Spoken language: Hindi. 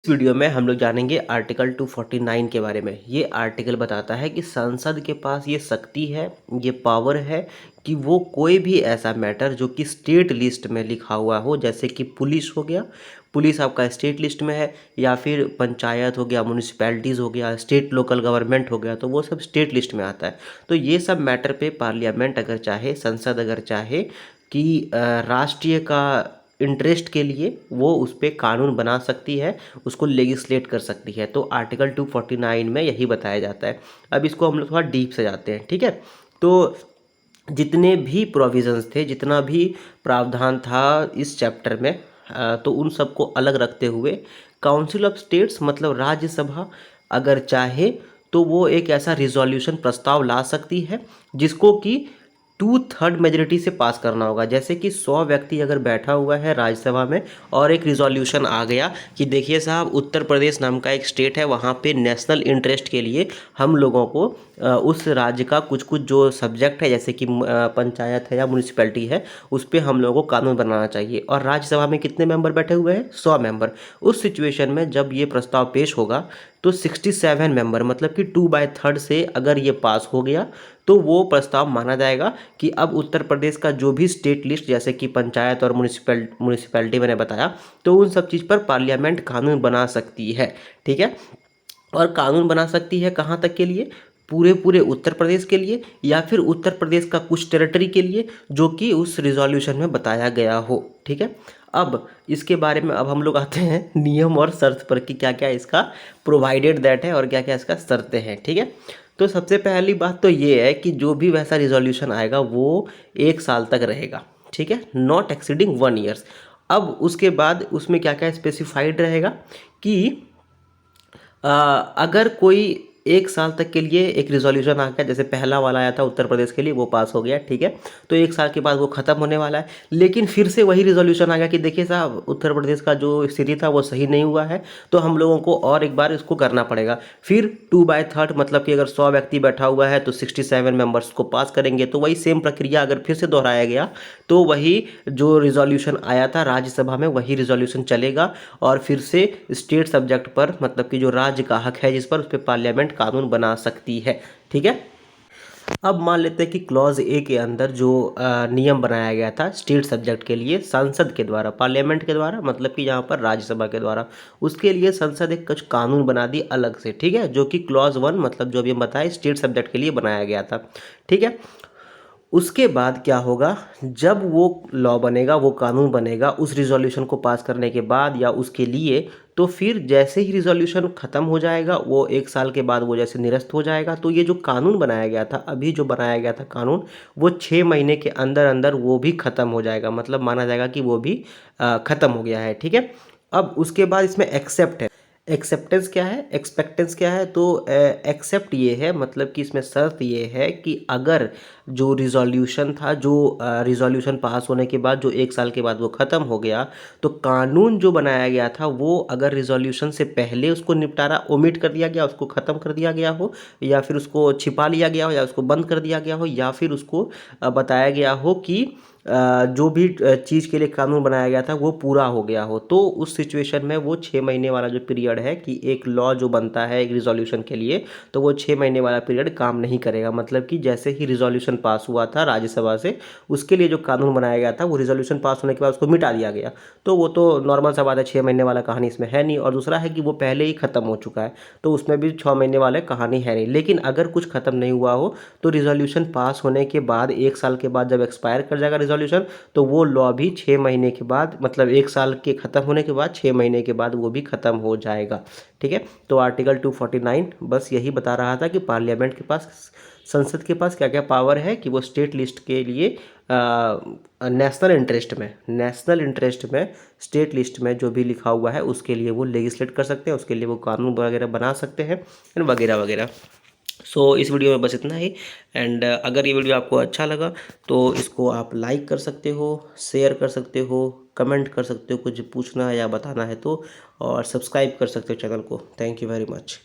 इस वीडियो में हम लोग जानेंगे आर्टिकल 249 के बारे में। ये आर्टिकल बताता है कि संसद के पास ये शक्ति है, ये पावर है कि वो कोई भी ऐसा मैटर जो कि स्टेट लिस्ट में लिखा हुआ हो, जैसे कि पुलिस हो गया, पुलिस आपका स्टेट लिस्ट में है, या फिर पंचायत हो गया, म्यूनिसिपैलिटीज़ हो गया, स्टेट लोकल गवर्नमेंट हो गया, तो वो सब स्टेट लिस्ट में आता है। तो ये सब मैटर पे पार्लियामेंट अगर चाहे, संसद अगर चाहे कि राष्ट्रीय का इंटरेस्ट के लिए वो उस पर कानून बना सकती है, उसको लेगिस्लेट कर सकती है। तो आर्टिकल 249 में यही बताया जाता है। अब इसको हम लोग थोड़ा डीप से जाते हैं, ठीक है। तो जितने भी प्रोविजंस थे, जितना भी प्रावधान था इस चैप्टर में, तो उन सबको अलग रखते हुए काउंसिल ऑफ स्टेट्स मतलब राज्यसभा अगर चाहे तो वो एक ऐसा रिजोल्यूशन प्रस्ताव ला सकती है जिसको कि 2/3 मेजोरिटी से पास करना होगा। जैसे कि 100 व्यक्ति अगर बैठा हुआ है राज्यसभा में और एक रिजोल्यूशन आ गया कि देखिए साहब, उत्तर प्रदेश नाम का एक स्टेट है, वहाँ पे नेशनल इंटरेस्ट के लिए हम लोगों को उस राज्य का कुछ कुछ जो सब्जेक्ट है, जैसे कि पंचायत है या म्यूनिसिपैलिटी है, उस पर हम लोगों को कानून बनाना चाहिए। और राज्यसभा में कितने मेंबर बैठे हुए हैं? 100 मेंबर। उस सिचुएशन में जब ये प्रस्ताव पेश होगा तो 67 मेंबर मतलब कि 2/3 से अगर ये पास हो गया तो वो प्रस्ताव माना जाएगा कि अब उत्तर प्रदेश का जो भी स्टेट लिस्ट, जैसे कि पंचायत और म्यूनिसिपैलिटी मैंने बताया, तो उन सब चीज़ पर पार्लियामेंट कानून बना सकती है, ठीक है। और कानून बना सकती है कहाँ तक के लिए? पूरे पूरे उत्तर प्रदेश के लिए, या फिर उत्तर प्रदेश का कुछ टेरिटरी के लिए जो कि उस रिजोल्यूशन में बताया गया हो, ठीक है। अब इसके बारे में अब हम लोग आते हैं नियम और शर्त पर कि क्या क्या इसका प्रोवाइडेड दैट है और क्या क्या इसका शर्तें हैं, ठीक है। तो सबसे पहली बात तो ये है कि जो भी वैसा रिजोल्यूशन आएगा वो 1 साल तक रहेगा, ठीक है, नॉट एक्सीडिंग 1 ईयर्स। अब उसके बाद उसमें क्या क्या स्पेसिफाइड रहेगा कि अगर कोई 1 साल तक के लिए एक रिजोल्यूशन आ गया, जैसे पहला वाला आया था उत्तर प्रदेश के लिए, वो पास हो गया, ठीक है, तो 1 साल के बाद वो ख़त्म होने वाला है। लेकिन फिर से वही रिजोल्यूशन आ गया कि देखिए साहब, उत्तर प्रदेश का जो स्थिति था वो सही नहीं हुआ है, तो हम लोगों को और एक बार इसको करना पड़ेगा। फिर 2/3 मतलब कि अगर 100 व्यक्ति बैठा हुआ है तो 67 मेंबर्स को पास करेंगे, तो वही सेम प्रक्रिया अगर फिर से दोहराया गया तो वही जो रिजोल्यूशन आया था राज्यसभा में वही रिजोल्यूशन चलेगा, और फिर से स्टेट सब्जेक्ट पर मतलब कि जो राज्य का हक है जिस पर, उस पर पार्लियामेंट कानून बना सकती है, ठीक है। अब मान लेते हैं कि क्लॉज ए के अंदर जो नियम बनाया गया था स्टेट सब्जेक्ट के लिए संसद के द्वारा, पार्लियामेंट के द्वारा, मतलब कि यहाँ पर राज्यसभा के द्वारा, उसके लिए संसद एक कुछ कानून बना दी अलग से, ठीक है, जो कि क्लॉज 1 मतलब जो अभी हम बताए स्टेट सब्जेक्ट के लिए बनाया गया था, ठीक है। उसके बाद क्या होगा? जब वो लॉ बनेगा, वो कानून बनेगा उस रिजोल्यूशन को पास करने के बाद या उसके लिए, तो फिर जैसे ही रिजोल्यूशन ख़त्म हो जाएगा, वो 1 साल के बाद वो जैसे निरस्त हो जाएगा, तो ये जो कानून बनाया गया था, अभी जो बनाया गया था कानून, वो 6 महीने के अंदर अंदर वो भी ख़त्म हो जाएगा, मतलब माना जाएगा कि वो भी ख़त्म हो गया है, ठीक है। अब उसके बाद इसमें एक्सेप्ट है। एक्सेप्टेंस क्या है, एक्सपेक्टेंस क्या है? तो एक्सेप्ट ये है मतलब कि इसमें शर्त ये है कि अगर जो रिजोल्यूशन था, जो रिजोल्यूशन पास होने के बाद जो 1 साल के बाद वो ख़त्म हो गया, तो कानून जो बनाया गया था वो अगर रिजोल्यूशन से पहले उसको निपटारा ओमिट कर दिया गया, उसको ख़त्म कर दिया गया हो, या फिर उसको छिपा लिया गया हो, या उसको बंद कर दिया गया हो, या फिर उसको बताया गया हो कि जो भी चीज़ के लिए कानून बनाया गया था वो पूरा हो गया हो, तो उस सिचुएशन में वो 6 महीने वाला जो पीरियड है कि एक लॉ जो बनता है एक रिजोल्यूशन के लिए, तो वो 6 महीने वाला पीरियड काम नहीं करेगा। मतलब कि जैसे ही रिजोल्यूशन पास हुआ था राज्यसभा से, उसके लिए जो कानून बनाया गया था वो रिजोल्यूशन पास होने के बाद उसको मिटा दिया गया, तो वो तो नॉर्मल सा बात है, 6 महीने वाला कहानी इसमें है नहीं। और दूसरा है कि वो पहले ही ख़त्म हो चुका है, तो उसमें भी 6 महीने वाले कहानी है नहीं। लेकिन अगर कुछ ख़त्म नहीं हुआ हो तो रिजोल्यूशन पास होने के बाद 1 साल के बाद जब एक्सपायर कर जाएगा रिजोल्यूशन, तो वो लॉ भी 6 महीने के बाद, मतलब 1 साल के ख़त्म होने के बाद 6 महीने के बाद वो भी ख़त्म हो जाएगा, ठीक है। तो आर्टिकल 249 बस यही बता रहा था कि पार्लियामेंट के पास, संसद के पास क्या क्या पावर है कि वो स्टेट लिस्ट के लिए नेशनल इंटरेस्ट में, नेशनल इंटरेस्ट में स्टेट लिस्ट में जो भी लिखा हुआ है उसके लिए वो लेजिस्लेट कर सकते हैं, उसके लिए वो कानून वगैरह बना सकते हैं, वगैरह वगैरह। सो इस वीडियो में बस इतना ही। एंड अगर ये वीडियो आपको अच्छा लगा तो इसको आप लाइक कर सकते हो, शेयर कर सकते हो, कमेंट कर सकते हो, कुछ पूछना या बताना है तो, और सब्सक्राइब कर सकते हो चैनल को। Thank you very much.